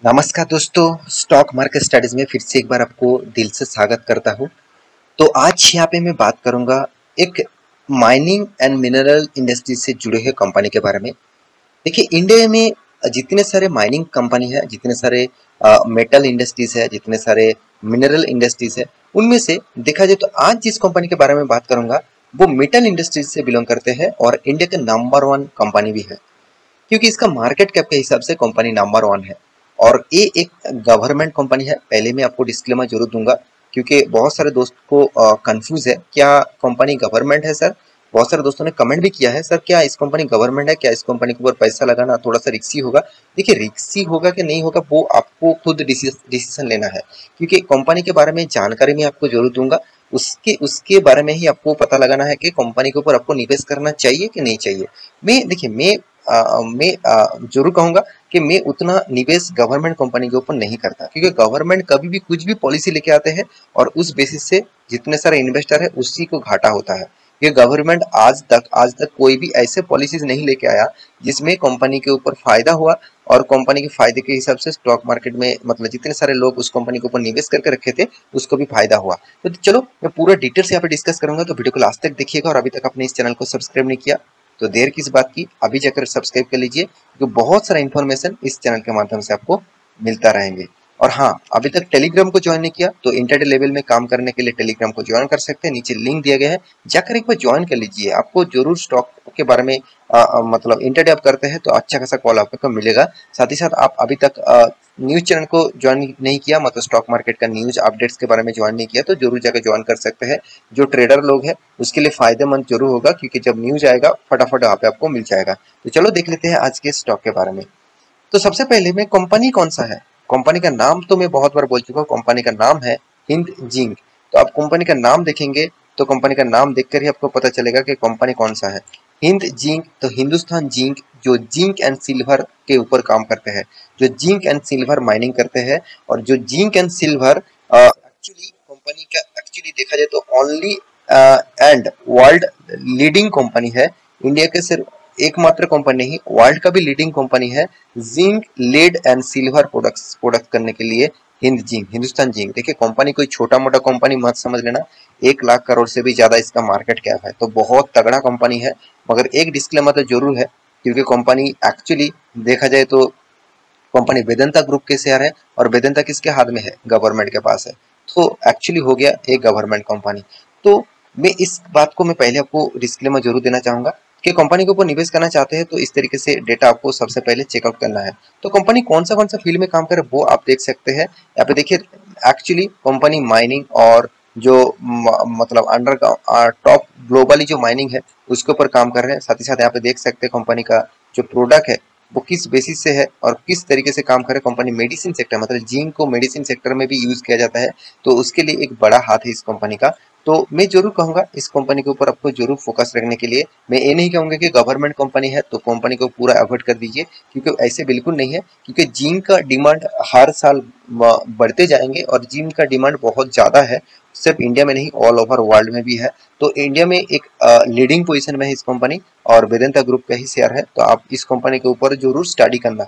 नमस्कार दोस्तों, stock market studies में फिर से एक बार आपको दिल से स्वागत करता हूँ। तो आज यहाँ पे मैं बात करूँगा एक माइनिंग एंड मिनरल इंडस्ट्री से जुड़े हुए कंपनी के बारे में। देखिए, इंडिया में जितने सारे माइनिंग कंपनी है, जितने सारे मेटल इंडस्ट्रीज है, जितने सारे मिनरल इंडस्ट्रीज है, उनमें से देखा जाए तो आज जिस कंपनी के बारे में बात करूँगा वो मेटल इंडस्ट्रीज से बिलोंग करते हैं और इंडिया के नंबर वन कंपनी भी है, क्योंकि इसका मार्केट कैप के हिसाब से कंपनी नंबर वन है। और ये एक गवर्नमेंट कंपनी है। पहले मैं आपको डिस्क्लेमर जरूर दूंगा, क्योंकि बहुत सारे दोस्त को कंफ्यूज है क्या कंपनी गवर्नमेंट है सर। बहुत सारे दोस्तों ने कमेंट भी किया है, सर क्या इस कंपनी गवर्नमेंट है, क्या इस कंपनी के ऊपर पैसा लगाना थोड़ा सा रिस्की होगा। देखिए, रिस्की होगा कि नहीं होगा वो आपको खुद डिसीजन लेना है, क्योंकि कंपनी के बारे में जानकारी मैं आपको जरूर दूंगा। उसके उसके बारे में ही आपको पता लगाना है कि कंपनी के ऊपर आपको निवेश करना चाहिए कि नहीं चाहिए। मैं जरूर कहूंगा कि मैं उतना निवेश गवर्नमेंट कंपनी के ऊपर नहीं करता, क्योंकि गवर्नमेंट कभी भी कुछ भी पॉलिसी लेके आते हैं और उस बेसिस से जितने सारे इन्वेस्टर है उसी को घाटा होता है। ये गवर्नमेंट आज तक कोई भी ऐसे पॉलिसीज नहीं लेके आया जिसमें कंपनी के ऊपर फायदा हुआ और कंपनी के फायदे के हिसाब से स्टॉक मार्केट में मतलब जितने सारे लोग उस कंपनी के ऊपर निवेश करके रखे थे उसको भी फायदा हुआ। तो चलो मैं पूरा डिटेल्स यहाँ पे डिस्कस करूंगा, तो वीडियो को लास्ट तक देखिएगा। और अभी तक आपने इस चैनल को सब्सक्राइब नहीं किया तो देर किस बात की, अभी जाकर सब्सक्राइब कर लीजिए, क्योंकि बहुत सारा इन्फॉर्मेशन इस चैनल के माध्यम से आपको मिलता रहेंगे। और हाँ, अभी तक टेलीग्राम को ज्वाइन नहीं किया तो इंटरडे लेवल में काम करने के लिए टेलीग्राम को ज्वाइन कर सकते हैं, नीचे लिंक दिया गया है, जाकर एक बार ज्वाइन कर लीजिए। आपको जरूर स्टॉक के बारे में मतलब इंटरडे आप करते हैं तो अच्छा खासा कॉल आपको मिलेगा। साथ ही साथ आप अभी तक न्यूज चैनल को ज्वाइन नहीं किया, मतलब स्टॉक मार्केट का न्यूज अपडेट्स के बारे में ज्वाइन नहीं किया, तो जरूर जाकर ज्वाइन कर सकते हैं। जो ट्रेडर लोग हैं उसके लिए फायदेमंद जरूर होगा, क्योंकि जब न्यूज आएगा फटाफट यहाँ पे आपको मिल जाएगा। तो चलो देख लेते हैं आज के स्टॉक के बारे में। तो सबसे पहले में कंपनी कौन सा है, कंपनी का नाम तो मैं बहुत बार बोल चुका हूँ, कंपनी का नाम है हिंद जिंक। तो आप कंपनी का नाम देखेंगे तो कंपनी का नाम देखकर ही आपको पता चलेगा कि कंपनी कौन सा है। हिंद जिंक तो हिंदुस्तान जिंक, जो जिंक एंड सिल्वर के ऊपर काम करते हैं, जो जिंक एंड सिल्वर माइनिंग करते हैं। और जो zinc and silver actually company का एक्चुअली देखा जाए तो only and world leading company है। इंडिया के सिर्फ एकमात्र कंपनी नहीं, वर्ल्ड का भी लीडिंग कंपनी है zinc lead and silver product करने के लिए। हिंद जिंक, हिंदुस्तान जिंक, देखिए कंपनी कोई छोटा मोटा कंपनी मत समझ लेना, 1 लाख करोड़ से भी ज्यादा इसका मार्केट कैप है, तो बहुत तगड़ा कंपनी है। मगर एक डिस्क्लेमर तो जरूर है, क्योंकि कंपनी एक्चुअली देखा जाए तो कंपनी वेदांता ग्रुप के शेयर है, और वेदांता किसके हाथ में है, गवर्नमेंट के पास है। तो एक्चुअली हो गया एक गवर्नमेंट कंपनी। तो मैं इस बात को मैं पहले आपको डिस्क्लेमर जरूर देना चाहूंगा कि कंपनी के ऊपर निवेश करना चाहते हैं तो इस तरीके से डेटा आपको सबसे पहले चेकआउट करना है। तो कंपनी कौन सा फील्ड में काम करे वो आप देख सकते हैं यहाँ पे। देखिए, एक्चुअली कंपनी माइनिंग और जो मतलब अंडर टॉप ग्लोबली जो माइनिंग है उसके ऊपर काम कर रहे हैं। साथ ही साथ यहाँ पे देख सकते हैं कंपनी का जो प्रोडक्ट है वो किस बेसिस से है और किस तरीके से काम करे। कंपनी मेडिसिन सेक्टर, मतलब जिंक को मेडिसिन सेक्टर में भी यूज किया जाता है, तो उसके लिए एक बड़ा हाथ है इस कंपनी का। तो मैं जरूर कहूंगा इस कंपनी के ऊपर आपको जरूर फोकस रखने के लिए। मैं ये नहीं कहूंगा कि गवर्नमेंट कंपनी है तो कंपनी को पूरा अवॉइड कर दीजिए, क्योंकि ऐसे बिल्कुल नहीं है, क्योंकि जिंक का डिमांड हर साल बढ़ते जाएंगे और जिंक का डिमांड बहुत ज्यादा है, सिर्फ इंडिया में नहीं ऑल ओवर वर्ल्ड में भी है। तो इंडिया में एक लीडिंग पोजीशन में है इस कंपनी, और वेदांता ग्रुप का ही शेयर है, तो आप इस कंपनी के ऊपर जरूर स्टडी करना।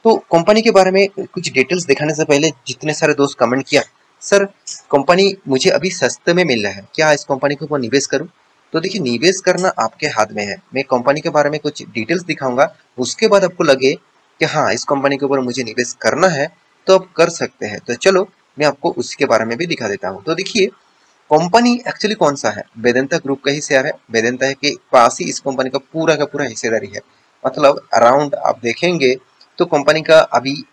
तो कंपनी के बारे में कुछ डिटेल्स दिखाने से पहले जितने सारे दोस्त कमेंट किया, सर कंपनी मुझे अभी सस्ते में मिल रहा है, क्या इस कंपनी के ऊपर निवेश करूं। तो देखिए, निवेश करना आपके हाथ में है। मैं कंपनी के बारे में कुछ डिटेल्स दिखाऊंगा, उसके बाद आपको लगे कि हाँ इस कंपनी के ऊपर मुझे निवेश करना है तो आप कर सकते हैं। तो चलो मैं आपको उसके बारे में भी दिखा देता हूँ। तो देखिए, कंपनी एक्चुअली कौन सा है, वेदांता ग्रुप का ही शेयर है। वेदांता के पास ही इस कंपनी का पूरा हिस्सेदारी है। मतलब अराउंड आप देखेंगे तो कंपनी का अभी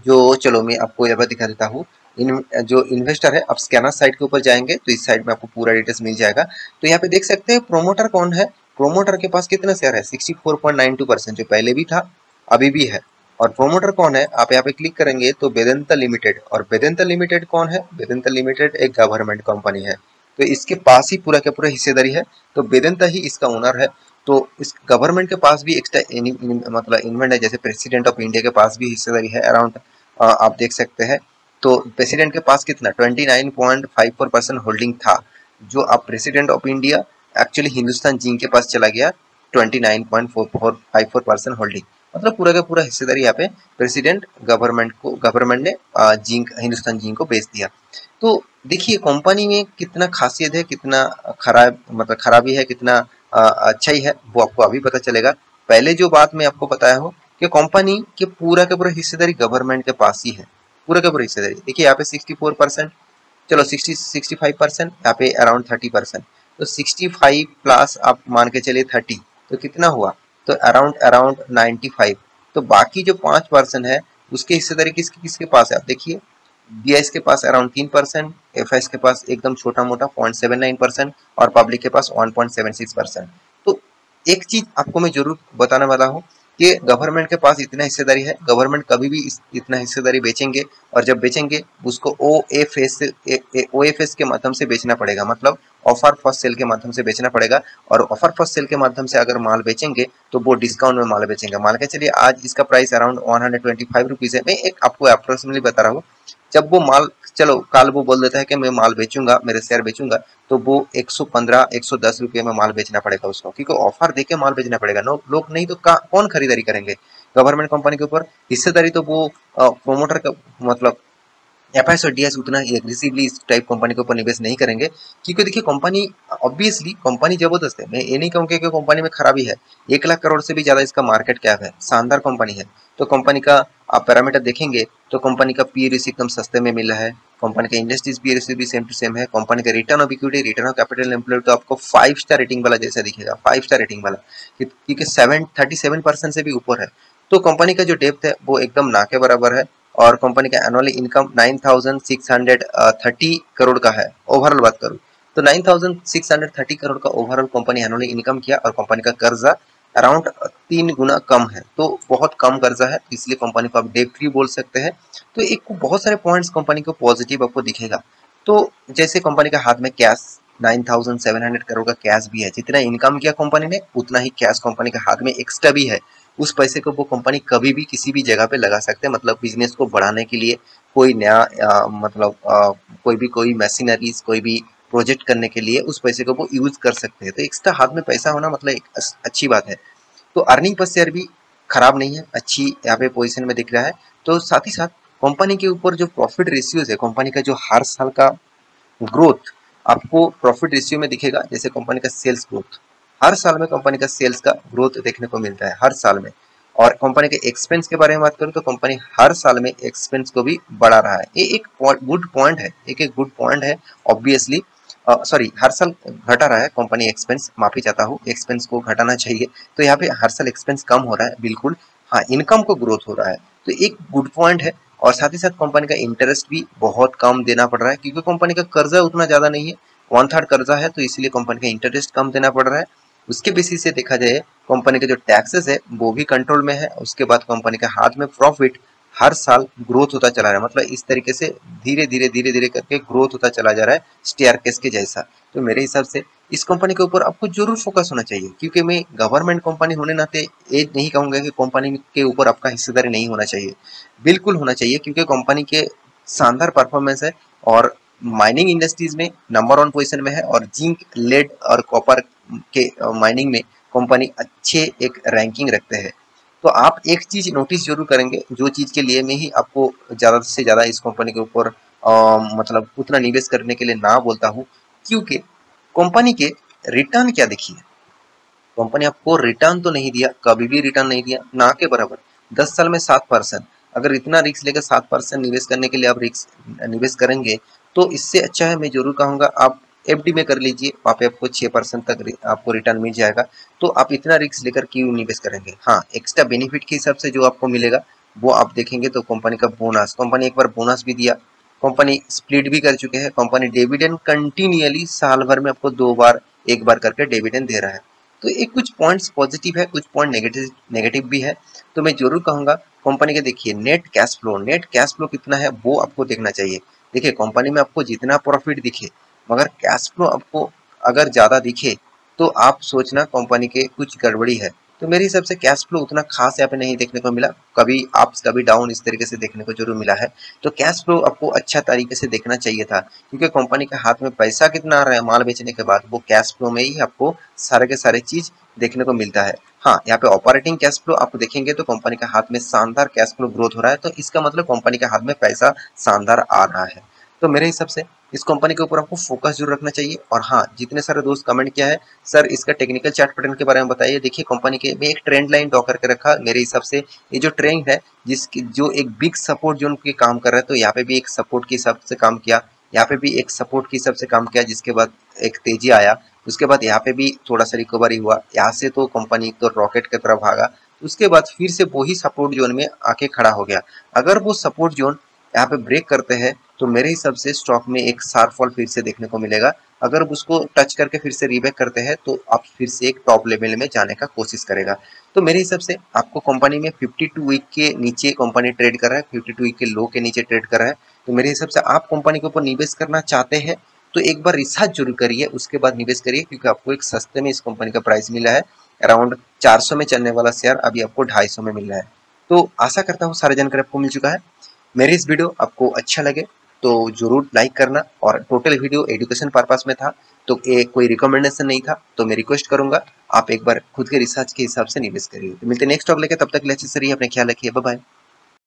जो, चलो मैं आपको यहाँ पर दिखा देता हूँ। जो इन्वेस्टर है, आप स्कैनर साइट के ऊपर जाएंगे तो इस साइड में आपको पूरा डिटेल्स मिल जाएगा। तो यहाँ पे देख सकते हैं प्रोमोटर कौन है। प्रोमोटर के पास कितना शेयर है, 64.92%, जो पहले भी था अभी भी है। और प्रोमोटर कौन है, आप यहाँ पे क्लिक करेंगे तो वेदांता लिमिटेड। और वेदांता लिमिटेड कौन है, वेदांता लिमिटेड एक गवर्नमेंट कंपनी है, तो इसके पास ही पूरा का पूरा हिस्सेदारी है। तो वेदांता ही इसका ओनर है। तो इस गवर्नमेंट के पास भी एक्स्ट्रा मतलब इन्वेंट है, जैसे प्रेसिडेंट ऑफ इंडिया के पास भी हिस्सेदारी है अराउंड, आप देख सकते हैं। तो प्रेसिडेंट के पास कितना 29.54% होल्डिंग था, जो अब president of India actually Hindustan zinc के पास चला गया 29.5454% होल्डिंग। मतलब पूरा का पूरा हिस्सेदारी यहाँ पे प्रेसिडेंट गवर्नमेंट ने जिंक हिंदुस्तान जिंक को बेच दिया। तो देखिए कंपनी में कितना खासियत है, कितना खराब मतलब खराबी है, कितना अच्छा ही है, वो आपको अभी पता चलेगा। पहले जो बात मैं आपको बताया हूँ कि कंपनी के पूरा का पूरा हिस्सेदारी गवर्नमेंट के पास ही है, पूरा का पूरा हिस्सेदारी। देखिए यहाँ पे 64%, चलो 65%, यहाँ पे अराउंड 30%। तो 65 प्लस आप मान के चलिए 30, तो कितना हुआ, तो अराउंड अराउंड 95। तो बाकी जो 5% है उसकी हिस्सेदारी किसके किसके पास है, आप देखिए। बीआईएस के पास अराउंड 3%, एफआईएस के पास एकदम छोटा मोटा 0.79% और पब्लिक के पास 1.76%। तो एक चीज आपको मैं जरूर बताने वाला हूँ कि गवर्नमेंट के पास इतना हिस्सेदारी है, गवर्नमेंट कभी भी इतना हिस्सेदारी बेचेंगे, और जब बेचेंगे उसको ओएफएस के माध्यम से बेचना पड़ेगा, मतलब ऑफर फर्स्ट सेल के माध्यम से बेचना पड़ेगा। और ऑफर फर्स्ट सेल के माध्यम से अगर माल बेचेंगे तो वो डिस्काउंट में माल बेचेंगे। मान के चलिए आज इसका प्राइस अराउंड 125 रुपीज है, मैं एक आपको अप्रोक्सीमेटली बता रहा हूँ। जब वो माल, चलो कल वो बोल देता है कि मैं माल बेचूंगा, मेरे शेयर बेचूंगा, तो वो 115 110 रुपये में माल बेचना पड़ेगा उसको, क्योंकि ऑफर देके माल बेचना पड़ेगा। नो लोग नहीं तो कौन खरीदारी करेंगे गवर्नमेंट कंपनी के ऊपर हिस्सेदारी। तो वो प्रोमोटर का मतलब एफआईएस और डीएस उतना एग्रेसिवली इस टाइप कंपनी के ऊपर निवेश नहीं करेंगे, क्योंकि देखिए कंपनी ऑब्वियसली कंपनी जबरदस्त है। मैं ये नहीं कहूँगा कि कंपनी में खराबी है, 1 लाख करोड़ से भी ज्यादा इसका मार्केट कैप है, शानदार कंपनी है। तो कंपनी का आप पैरामीटर देखेंगे तो कंपनी का पी रेशियो एकदम सस्ते में मिला है, कंपनी का इंडस्ट्रीज पी रेशियो भी सेम टू सेम है, कंपनी का return of equity, return of capital employed तो आपको 5 स्टार रेटिंग वाला जैसा दिखेगा, 5 स्टार रेटिंग वाला, क्योंकि 37% से भी ऊपर है। तो कंपनी का जो डेप्थ है वो एकदम ना के बराबर है, और कंपनी का एनुअल इनकम 9630 करोड़ का है। ओवरऑल बात करूं तो 9630 करोड़ का ओवरऑल कंपनी एनुअली इनकम किया, और कंपनी का कर्जा अराउंड 3 गुना कम है, तो बहुत कम कर्जा है, इसलिए कंपनी को आप डेट फ्री बोल सकते हैं। तो एक बहुत सारे पॉइंट्स कंपनी को पॉजिटिव आपको दिखेगा। तो जैसे कंपनी का हाथ में कैश 9700 करोड़ का कैश भी है, जितना इनकम किया कंपनी ने उतना ही कैश कंपनी के हाथ में एक्स्ट्रा भी है। उस पैसे को वो कंपनी कभी भी किसी भी जगह पे लगा सकते हैं, मतलब बिजनेस को बढ़ाने के लिए, कोई नया कोई मशीनरीज, कोई भी प्रोजेक्ट करने के लिए उस पैसे को वो यूज कर सकते हैं। तो एक्स्ट्रा हाथ में पैसा होना मतलब एक अच्छी बात है। तो अर्निंग पर शेयर भी खराब नहीं है, अच्छी यहाँ पे पोजीशन में दिख रहा है। तो साथ ही साथ कंपनी के ऊपर जो प्रॉफिट रेशियोज है, कंपनी का जो हर साल का ग्रोथ आपको प्रॉफिट रेशियो में दिखेगा। जैसे कंपनी का सेल्स ग्रोथ, हर साल में कंपनी का सेल्स का ग्रोथ देखने को मिलता है, हर साल में। और कंपनी के एक्सपेंस के बारे में बात करूं तो कंपनी हर साल में एक्सपेंस को भी बढ़ा रहा है। ये एक गुड पॉइंट है, एक गुड पॉइंट है ऑब्वियसली। सॉरी, हर साल घटा रहा है कंपनी एक्सपेंस, माफी चाहता हूँ, एक्सपेंस को घटाना चाहिए। तो यहाँ पे हर साल एक्सपेंस कम हो रहा है बिल्कुल, हाँ इनकम को ग्रोथ हो रहा है, तो एक गुड पॉइंट है। और साथ ही साथ कंपनी का इंटरेस्ट भी बहुत कम देना पड़ रहा है, क्योंकि कंपनी का कर्जा उतना ज्यादा नहीं है, 1/3 कर्जा है, तो इसलिए कंपनी का इंटरेस्ट कम देना पड़ रहा है। उसके बेसिस से देखा जाए कंपनी के जो टैक्सेस है वो भी कंट्रोल में है। उसके बाद कंपनी के हाथ में प्रॉफिट हर साल ग्रोथ होता चला रहा है, मतलब इस तरीके से धीरे धीरे करके ग्रोथ होता चला जा रहा है, स्टेयरकेस के जैसा। तो मेरे हिसाब से इस कंपनी के ऊपर आपको जरूर फोकस होना चाहिए, क्योंकि मैं गवर्नमेंट कंपनी होने नाते ये नहीं कहूंगा कि कंपनी के ऊपर आपका हिस्सेदारी नहीं होना चाहिए, बिल्कुल होना चाहिए, क्योंकि कंपनी के शानदार परफॉर्मेंस है, और माइनिंग इंडस्ट्रीज में नंबर 1 पोजीशन में है, और जिंक, लेड और कॉपर के माइनिंग में कंपनी अच्छे एक रैंकिंग रखते हैं। तो आप एक चीज नोटिस जरूर करेंगे, जो चीज के लिए मैं ही आपको ज्यादा से ज्यादा इस कंपनी के ऊपर मतलब उतना निवेश करने के लिए ना बोलता हूँ, क्योंकि कंपनी के रिटर्न क्या देखिए, कंपनी आपको रिटर्न तो नहीं दिया, कभी भी रिटर्न नहीं दिया, ना के बराबर 10 साल में 7%। अगर इतना रिस्क लेकर 7% निवेश करने के लिए आप रिस्क निवेश करेंगे, तो इससे अच्छा है, मैं जरूर कहूंगा आप एफडी में कर लीजिए, वहाँ पे आपको 6% तक आपको रिटर्न मिल जाएगा। तो आप इतना रिस्क लेकर क्यों निवेश करेंगे। हाँ, एक्स्ट्रा बेनिफिट के हिसाब से जो आपको मिलेगा वो आप देखेंगे, तो कंपनी का बोनस, कंपनी एक बार बोनस भी दिया, कंपनी स्प्लिट भी कर चुके हैं, कंपनी डिविडेंड कंटिन्यूअली साल भर में आपको 2 बार 1 बार करके डिविडेंड दे रहा है। तो एक कुछ पॉइंट्स पॉजिटिव है, कुछ पॉइंट नेगेटिव भी है। तो मैं जरूर कहूंगा कंपनी के देखिए नेट कैश फ्लो कितना है वो आपको देखना चाहिए। देखिए कंपनी में आपको जितना प्रॉफिट दिखे, मगर कैश फ्लो आपको अगर ज्यादा दिखे, तो आप सोचना कंपनी के कुछ गड़बड़ी है। तो मेरे हिसाब से कैश फ्लो उतना खास यहाँ पे नहीं देखने को मिला, कभी अप्स कभी डाउन इस तरीके से देखने को जरूर मिला है। तो कैश फ्लो आपको अच्छा तरीके से देखना चाहिए था, क्योंकि कंपनी के हाथ में पैसा कितना आ रहा है माल बेचने के बाद, वो कैश फ्लो में ही आपको सारे के सारे चीज देखने को मिलता है। हाँ, यहाँ पे ऑपरेटिंग कैश फ्लो आप देखेंगे तो कंपनी के हाथ में शानदार कैश फ्लो ग्रोथ हो रहा है, तो इसका मतलब कंपनी के हाथ में पैसा शानदार आ रहा है। तो मेरे हिसाब से इस कंपनी के ऊपर आपको फोकस जरूर रखना चाहिए। और हाँ, जितने सारे दोस्त कमेंट किया है सर इसका टेक्निकल चार्ट पैटर्न के बारे में बताइए, देखिए कंपनी के में एक ट्रेंड लाइन ड्रॉ करके रखा। मेरे हिसाब से ये जो ट्रेंड है जिसकी जो एक बिग सपोर्ट जोन के काम कर रहा है, तो यहाँ पे भी एक सपोर्ट के हिसाब से काम किया, यहाँ पे भी एक सपोर्ट के हिसाब से काम किया, जिसके बाद एक तेजी आया, उसके बाद यहाँ पे भी थोड़ा सा रिकवरी हुआ, यहाँ से तो कंपनी तो रॉकेट की तरफ भागा, उसके बाद फिर से वही सपोर्ट जोन में आके खड़ा हो गया। अगर वो सपोर्ट जोन यहाँ पे ब्रेक करते हैं तो मेरे हिसाब से स्टॉक में एक शार्प फॉल फिर से देखने को मिलेगा। अगर उसको टच करके फिर से रीबैक करते हैं तो आप फिर से एक टॉप लेवल में जाने का कोशिश करेगा। तो मेरे हिसाब से आपको कंपनी में 52 वीक के नीचे कंपनी ट्रेड कर रहा है, 52 वीक के लो के नीचे ट्रेड कर रहा है, तो मेरे हिसाब से आप कंपनी के ऊपर निवेश करना चाहते हैं तो एक बार रिसर्च जरूर करिए, उसके बाद निवेश करिए, क्योंकि आपको एक सस्ते में इस कंपनी का प्राइस मिला है। अराउंड 400 में चलने वाला शेयर अभी आपको 250 में मिल रहा है। तो आशा करता हूँ सारी जानकारी आपको मिल चुका है। मेरी इस वीडियो आपको अच्छा लगे तो जरूर लाइक करना, और टोटल वीडियो एजुकेशन पर्पस में था, तो ये कोई रिकमेंडेशन नहीं था, तो मैं रिक्वेस्ट करूंगा आप एक बार खुद के रिसर्च के हिसाब से निवेश करिए। तो मिलते हैं नेक्स्ट टॉक लेके, तब तक ले अच्छे से रहिए, अपने ख्याल रखिए, बाय बाय।